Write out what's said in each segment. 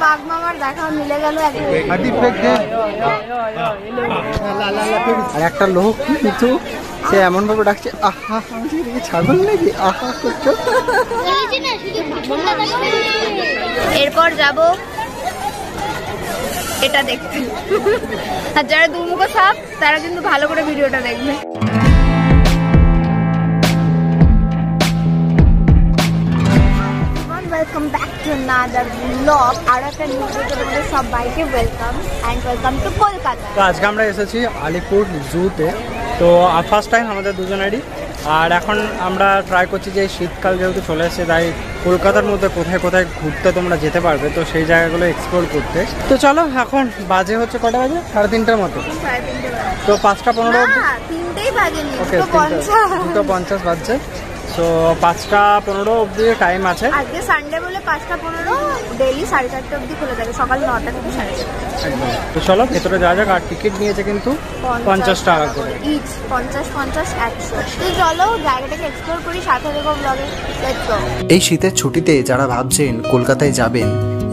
বাঘ মামার দেখা মিলে গেল। আর একটা লোক কিন্তু সে এমন ভাবে ডাকছে, আহা ছাগল নাকি আহা করছো। এরপর যাব এটা দেখতে। আর যারা দুমুখো সাপ তারা কিন্তু ভালো করে ভিডিওটা দেখবে। Welcome back to another vlog। আর একটা নিউ ভিডিওতে তোমাদের সবাইকে welcome and welcome to Kolkata. তো আজকে আমরা এসেছি আলিপুর জুতে। তো ফার্স্ট টাইম আমাদের দুজনেরই। আর এখন আমরা ট্রাই করছি যে শীতকাল যেহেতু চলে এসেছে, তাই কলকাতার মধ্যে কোথায় কোথায় ঘুরতে তোমরা যেতে পারবে, তো সেই জায়গাগুলো এক্সপ্লোর করতে। তো চলো, এখন বাজে হচ্ছে কটা বাজে? 3:30টার মতো। তো 5:15 ওকে, 2:50 বাজছে। তো 5:15 অব্দি টাইম আছে। আজকে সানডে বলে 5:15, ডেইলি 4:30 অব্দি খুলে থাকে, সকাল 9টা থেকে 4:30। তো চলো ভেতরে যাওয়া যাক। আর টিকিট নিয়েছে কিন্তু 50 টাকা করে ইচ, 50, 100। তো চলো জায়গাটাকে এক্সপ্লোর করি, সাথে দেখো ব্লগে। Let's go. এই শীতের ছুটিতে যারা ভাবছেন কলকাতায় যাবেন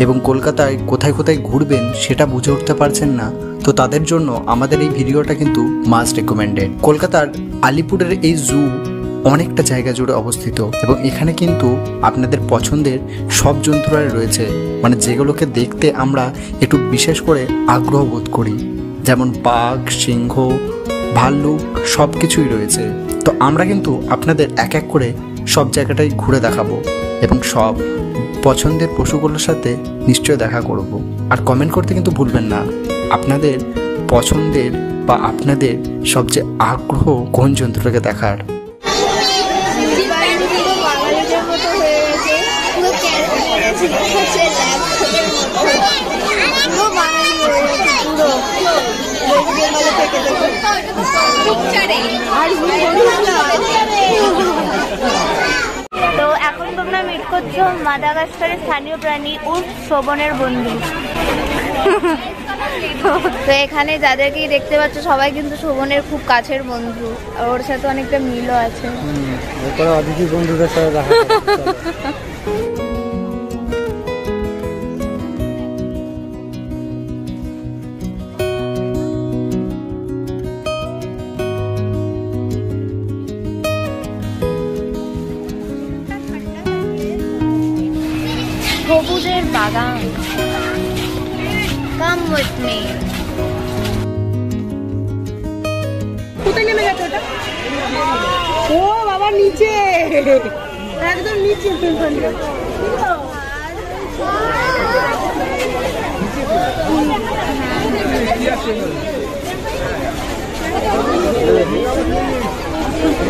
এবং কলকাতায় কোথায় কোথায় ঘুরবেন সেটা বুঝে উঠতে পারছেন না, তো তাদের জন্য আমাদের এই ভিডিওটা কিন্তু মাস্ট রেকমেন্ডেড। কলকাতার আলিপুরের এই জু অনেকটা জায়গা জুড়ে অবস্থিত এবং এখানে কিন্তু আপনাদের পছন্দের সব জন্তুরাই রয়েছে, মানে যেগুলোকে দেখতে আমরা একটু বিশেষ করে আগ্রহ বোধ করি, যেমন বাঘ, সিংহ, ভাল্লুক সব কিছুই রয়েছে। তো আমরা কিন্তু আপনাদের এক এক করে সব জায়গাটাই ঘুরে দেখাবো এবং সব পছন্দের পশুগুলোর সাথে নিশ্চয়ই দেখা করব। আর কমেন্ট করতে কিন্তু ভুলবেন না আপনাদের পছন্দের বা আপনাদের সবচেয়ে আগ্রহ কোন জন্তুটাকে দেখার। তো এখন তোমরা মিট করছো মাদাগাস্কারের স্থানীয় প্রাণী উট শোভনের বন্ধু। তো এখানে যাদেরকেই দেখতে পাচ্ছ সবাই কিন্তু শোভনের খুব কাছের বন্ধু, আর ওর সাথে অনেকটা মিলও আছে। অতিথি বন্ধুদের সাথে দেখা সবুজের বাগান। Come with me. কোথায় নেমে গেছে ওটা? ও বাবা, নিচে, একদম নিচে।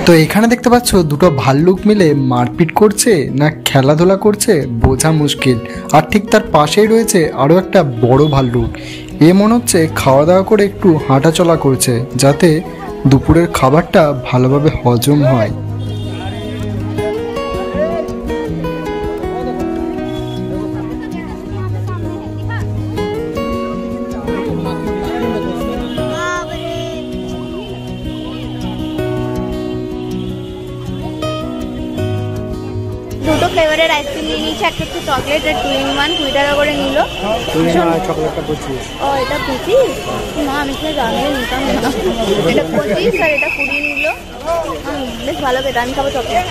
তো এখানে দেখতে পাচ্ছ দুটো ভাল্লুক মিলে মারপিট করছে না খেলাধুলা করছে বোঝা মুশকিল। আর ঠিক তার পাশেই রয়েছে আরও একটা বড় ভাল্লুক। এ মনে হচ্ছে খাওয়া দাওয়া করে একটু হাঁটাচলা করছে, যাতে দুপুরের খাবারটা ভালোভাবে হজম হয়। দুটো ফ্লেভারের আইসক্রিম নিয়ে নিয়েছে, একটা হচ্ছে চকলেট আর 2-in-1, 2 টাকা করে নিল। চকলেটটা 25। ও এটা 25? না আমি তো জানলে নিতাম না। এটা 25 আর এটা 20 নিল। বেশ ভালো খেতে, আমি খাবো চকলেট।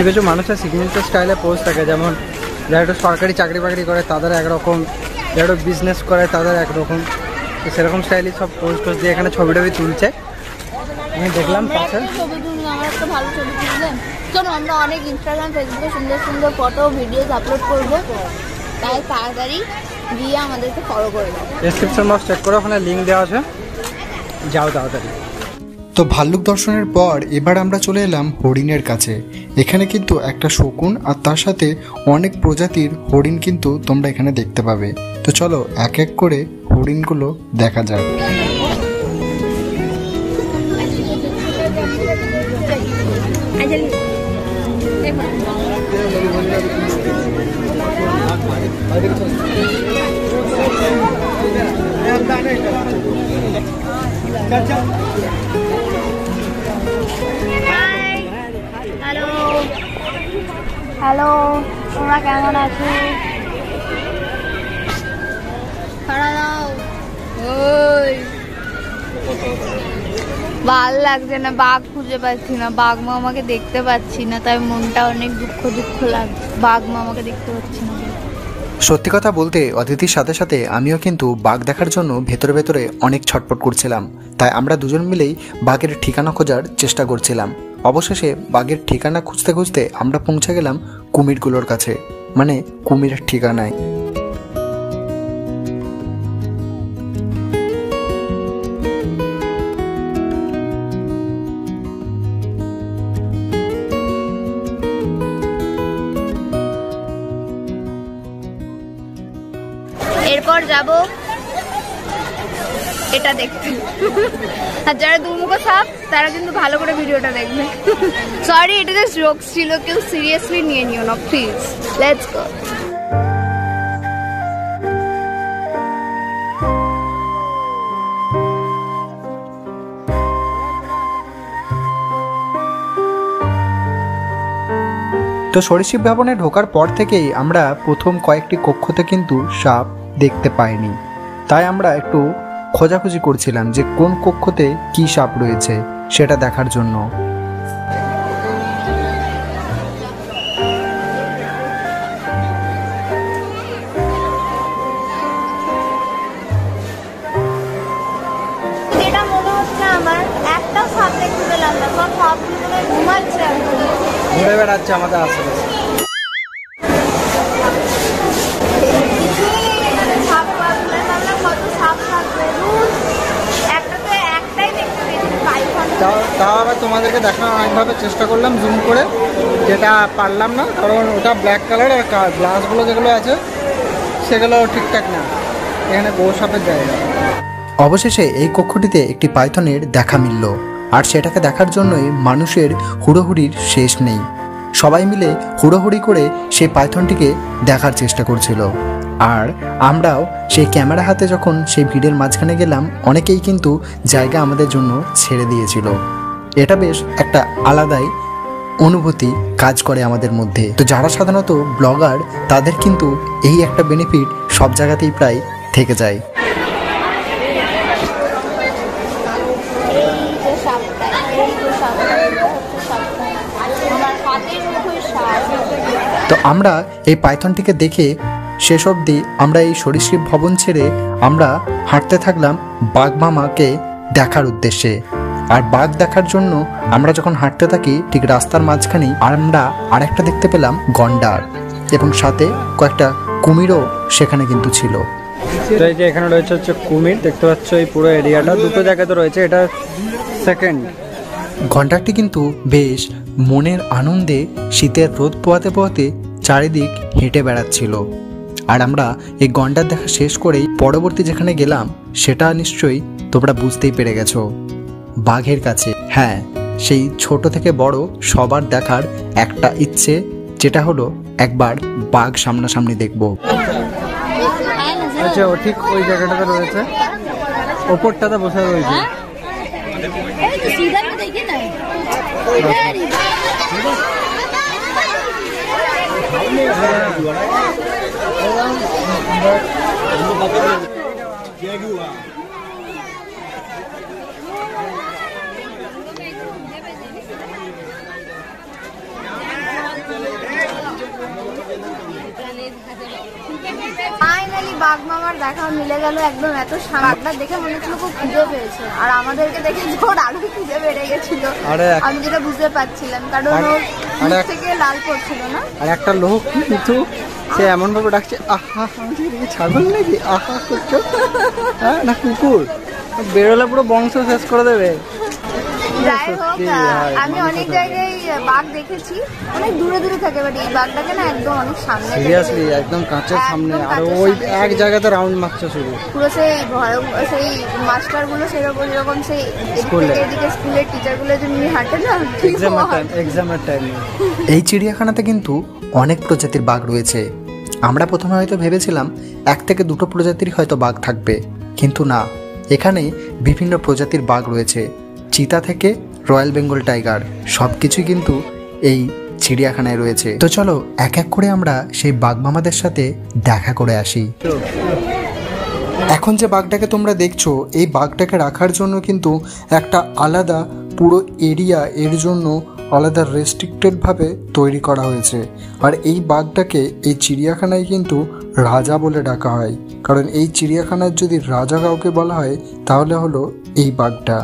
কিছু মানুষের সিগনেচার স্টাইলে পোজ থাকে, যেমন যারা একটু সরকারি চাকরি বাকরি করে তাদের একরকম, যারা একটু বিজনেস করে তাদের একরকম, তো সেরকম স্টাইলই সব পোজ টোজ দিয়ে এখানে ছবি টবি তুলছে। আমি দেখলাম পাশে ছবি তুললাম, আমার একটা ভালো ছবি তুললেন। চলো আমরা অনেক ইনস্টাগ্রাম, ফেসবুকে সুন্দর সুন্দর ফটো ভিডিওস আপলোড করবো, তাই তাড়াতাড়ি গিয়ে আমাদেরকে ফলো করে দাও। ডেসক্রিপশন বক্স চেক করে ওখানে লিঙ্ক দেওয়া আছে, যাও তাড়াতাড়ি। তো ভাল্লুক দর্শনের পর এবার আমরা চলে এলাম হরিণের কাছে। এখানে কিন্তু একটা শকুন আর তার সাথে অনেক প্রজাতির হরিণ কিন্তু তোমরা এখানে দেখতে পাবে। তো চলো এক এক করে হরিণগুলো দেখা যাক। হ্যালো, তোমরা কেমন আছো? ভাল লাগছে না, বাঘ খুঁজে পাচ্ছি না, বাঘ মামাকে দেখতে পাচ্ছি না, তাই মনটা অনেক দুঃখ লাগছে। বাঘ মামাকে দেখতে পাচ্ছি না। সত্যি কথা বলতে অদিতির সাথে সাথে আমিও কিন্তু বাঘ দেখার জন্য ভেতরে ভেতরে অনেক ছটফট করছিলাম। তাই আমরা দুজন মিলেই বাঘের ঠিকানা খোঁজার চেষ্টা করছিলাম। অবশেষে বাঘের ঠিকানা খুঁজতে খুঁজতে আমরা পৌঁছে গেলাম কুমিরগুলোর কাছে, মানে কুমিরের ঠিকানায়। এরপর যাব এটা দেখতে। আর যারা দুমুখ সাপ তারা কিন্তু ভালো করে ভিডিওটা দেখবে। সরি, এটা জাস্ট জোকস ছিল, কেউ সিরিয়াসলি নিয়ে নিও না প্লিজ। Let's go. তো সরীসৃপ ভবনে ঢোকার পর থেকেই আমরা প্রথম কয়েকটি কক্ষতে কিন্তু সাপ দেখতে পাইনি। তাই আমরা একটু খোঁজাখুঁজি করছিলাম যে কোন কক্ষতে কি সাপ রয়েছে সেটা দেখার জন্য। যেটা মনে হচ্ছে আমার, একটা সাপ দেখতে পেলাম না, সব সাপগুলো ঘুমাচ্ছে এখন, ঘুরে বেড়াচ্ছে আমাদের আশেপাশে। তাও আবার তোমাদেরকে দেখানো অনেকভাবে চেষ্টা করলাম জুম করে, যেটা পারলাম না, কারণ ওটা ব্ল্যাক কালার আর গ্লাসগুলো যেগুলো আছে সেগুলো ঠিকঠাক না, এখানে বউ সাপের জায়গা। অবশেষে এই কক্ষটিতে একটি পাইথনের দেখা মিলল, আর সেটাকে দেখার জন্যই মানুষের হুড়োহুড়ির শেষ নেই। সবাই মিলে হুড়োহুড়ি করে সেই পাইথনটিকে দেখার চেষ্টা করছিল। আর আমরাও সেই ক্যামেরা হাতে যখন সেই ভিড়ের মাঝখানে গেলাম, অনেকেই কিন্তু জায়গা আমাদের জন্য ছেড়ে দিয়েছিল। এটা বেশ একটা আলাদাই অনুভূতি কাজ করে আমাদের মধ্যে। তো যারা সাধারণত ব্লগার তাদের কিন্তু এই একটা বেনিফিট সব জায়গাতেই প্রায় থেকে যায়। তো আমরা এই পাইথনটিকে দেখে শেষ অবধি আমরা এই সরীসৃপ ভবন ছেড়ে আমরা হাঁটতে থাকলাম বাঘ মামাকে দেখার উদ্দেশ্যে। আর বাঘ দেখার জন্য আমরা যখন হাঁটতে থাকি, ঠিক রাস্তার মাঝখানেই আমরা আরেকটা দেখতে পেলাম গন্ডার, এবং সাথে কয়েকটা কুমিরও সেখানে কিন্তু ছিল। তো এই যে এখানে রয়েছে হচ্ছে কুমির, দেখতে পাচ্ছ এই পুরো এরিয়াটা দুটো জায়গাতে রয়েছে, এটা সেকেন্ড। ঘন্টাটি কিন্তু বেশ মনের আনন্দে শীতের রোদ পোয়াতে পোয়াতে চারিদিক হেঁটে বেড়াচ্ছিল। আর আমরা এই গন্ডার দেখা শেষ করেই পরবর্তী যেখানে গেলাম সেটা নিশ্চয়ই তোমরা বুঝতেই পেরে গেছো, বাঘের কাছে। হ্যাঁ, সেই ছোট থেকে বড় সবার দেখার একটা ইচ্ছে, যেটা হলো একবার বাঘ সামনাসামনি দেখবো। আচ্ছা, ও ঠিক ওই জায়গাটাতে রয়েছে, ওপরটাতে বসে রয়েছে। ফাইনালি বাঘ মামার দেখা মিলে গেল একদম। এত বাঘটা দেখে মনে হচ্ছিল খুব খিদে পেয়েছে, আর আমাদেরকে দেখে জোর আরো খিদে বেড়ে গেছিল। আমি যেটা বুঝতে পারছিলাম, কারণ ওর থেকে লাল পড়ছিল না। আর একটা লোক কিন্তু সে এমন ভাবে ডাকছে, আহা ছাগল নাকি, আহা করছো, হ্যাঁ না কুকুর, বেরোলে পুরো বংশ শেষ করে দেবে। যাই হোক, আমি অনেক জায়গায় বাঘ দেখেছি, অনেক দূরে দূরে থাকে, বাট এই বাঘটাকে না একদম অনেক সামনে, সিরিয়াসলি একদম কাঁচের সামনে। আর ওই এক জায়গাতে রাউন্ড মারছে শুধু, পুরো সেই মাস্টার গুলো সেরকম সেই এদিকে স্কুলের টিচার গুলো যেমনি হাঁটে না, এক্সামের টাইম। এই চিড়িয়াখানাতে কিন্তু অনেক প্রজাতির বাঘ রয়েছে। আমরা প্রথমে হয়তো ভেবেছিলাম 1 থেকে 2টো প্রজাতির হয়তো বাঘ থাকবে, কিন্তু না, এখানে বিভিন্ন প্রজাতির বাঘ রয়েছে। চিতা থেকে রয়্যাল বেঙ্গল টাইগার, সব কিছুই কিন্তু এই চিড়িয়াখানায় রয়েছে। তো চলো এক এক করে আমরা সেই বাঘ মামাদের সাথে দেখা করে আসি। এখন যে বাঘটাকে তোমরা দেখছো, এই বাঘটাকে রাখার জন্য কিন্তু একটা আলাদা পুরো এরিয়া এর জন্য আলাদা রেস্ট্রিক্টেডভাবে তৈরি করা হয়েছে। আর এই বাঘটাকে এই চিড়িয়াখানায় কিন্তু রাজা বলে ডাকা হয়, কারণ এই চিড়িয়াখানার যদি রাজা কাউকে বলা হয় তাহলে হলো এই বাঘটা।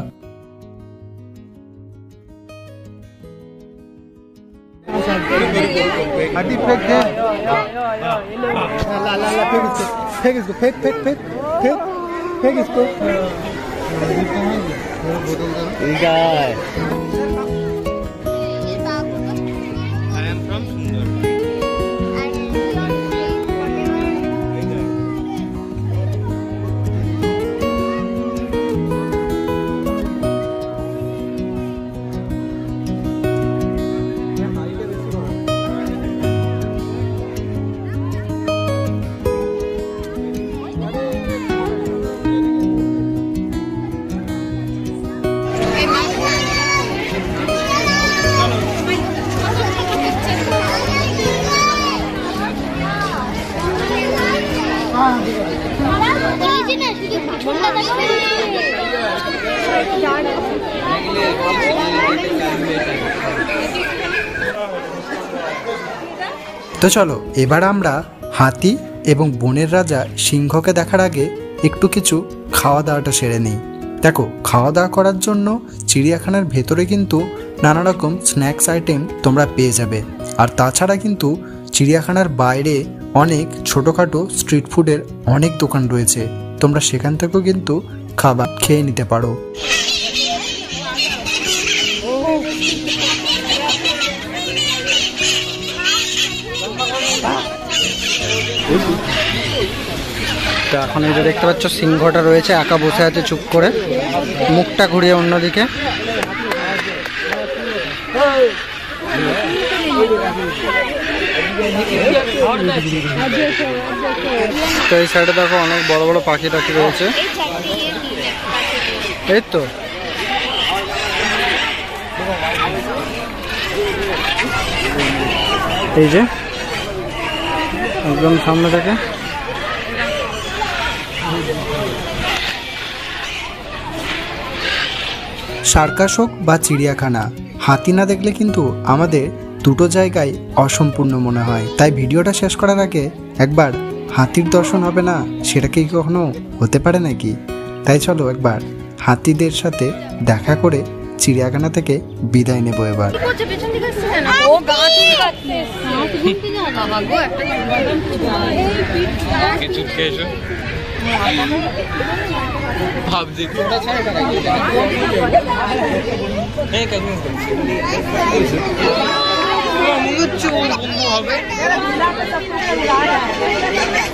তো চলো এবার আমরা হাতি এবং বনের রাজা সিংহকে দেখার আগে একটু কিছু খাওয়া দাওয়াটা সেরে নিই। দেখো, খাওয়া দাওয়া করার জন্য চিড়িয়াখানার ভেতরে কিন্তু নানা রকম স্ন্যাক্স আইটেম তোমরা পেয়ে যাবে। আর তাছাড়া কিন্তু চিড়িয়াখানার বাইরে অনেক ছোটোখাটো স্ট্রিট ফুডের অনেক দোকান রয়েছে, তোমরা সেখান থেকেও কিন্তু খাবার খেয়ে নিতে পারো। তো এখন এই যে দেখতে পাচ্ছ সিংহটা রয়েছে, একা বসে আছে চুপ করে, মুখটা ঘুরিয়ে অন্যদিকে। তো এই সাইডে দেখো অনেক বড় বড় পাখি টাখি রয়েছে। এই তো এই যে একদম সামনে থেকে সার্কাস হোক বা চিড়িয়াখানা, হাতি না দেখলে কিন্তু আমাদের দুটো জায়গায় অসম্পূর্ণ মনে হয়। তাই ভিডিওটা শেষ করার আগে একবার হাতির দর্শন হবে না, সেটা কি কখনো হতে পারে নাকি? তাই চলো একবার হাতিদের সাথে দেখা করে চিড়িয়াখানা থেকে বিদায় নেব এবার।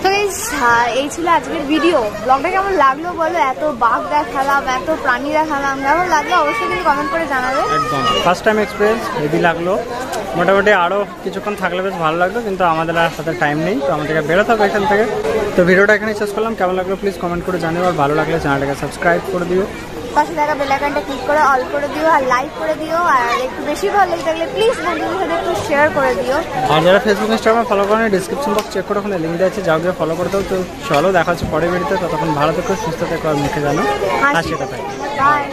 তো এই ছিল আজকের ভিডিও। ব্লগটা কেমন লাগলো বলো? এত বাঘ দেখালাম, এত প্রাণী দেখালাম, কেমন লাগলো অবশ্যই কিন্তু কমেন্ট করে জানাবে। একদম ফার্স্ট টাইম এক্সপিরিয়েন্স হেভি লাগলো। মোটামুটি আরও কিছুক্ষণ থাকলে বেশ ভালো লাগলো, কিন্তু আমাদের আর সাথে টাইম নেই, তো আমাদেরকে বেরোতে হবে এখান থেকে। তো ভিডিওটা এখানে শেষ করলাম। কেমন লাগলো প্লিজ কমেন্ট করে জানিও, আর ভালো লাগলে চ্যানেলটাকে সাবস্ক্রাইব করে দিও, পাশে থাকা বেল আইকনটা ক্লিক করে অল করে দিও, আর লাইক করে দিও, আর একটু বেশি ভালো লেগে থাকলে প্লিজ বন্ধুদের সাথে একটু শেয়ার করে দিও। আর যারা ফেসবুক ইনস্টাগ্রাম ফলো করেন ডিসক্রিপশন বক্স চেক করে ওখানে লিঙ্ক দেওয়া আছে, যাও গিয়ে ফলো করে দাও। তো চলো দেখা হচ্ছে পরের ভিডিওতে, ততক্ষণ ভালো থেকো, সুস্থ থেকো, আর মুখে জানো হাসিটা থাকে। বাই।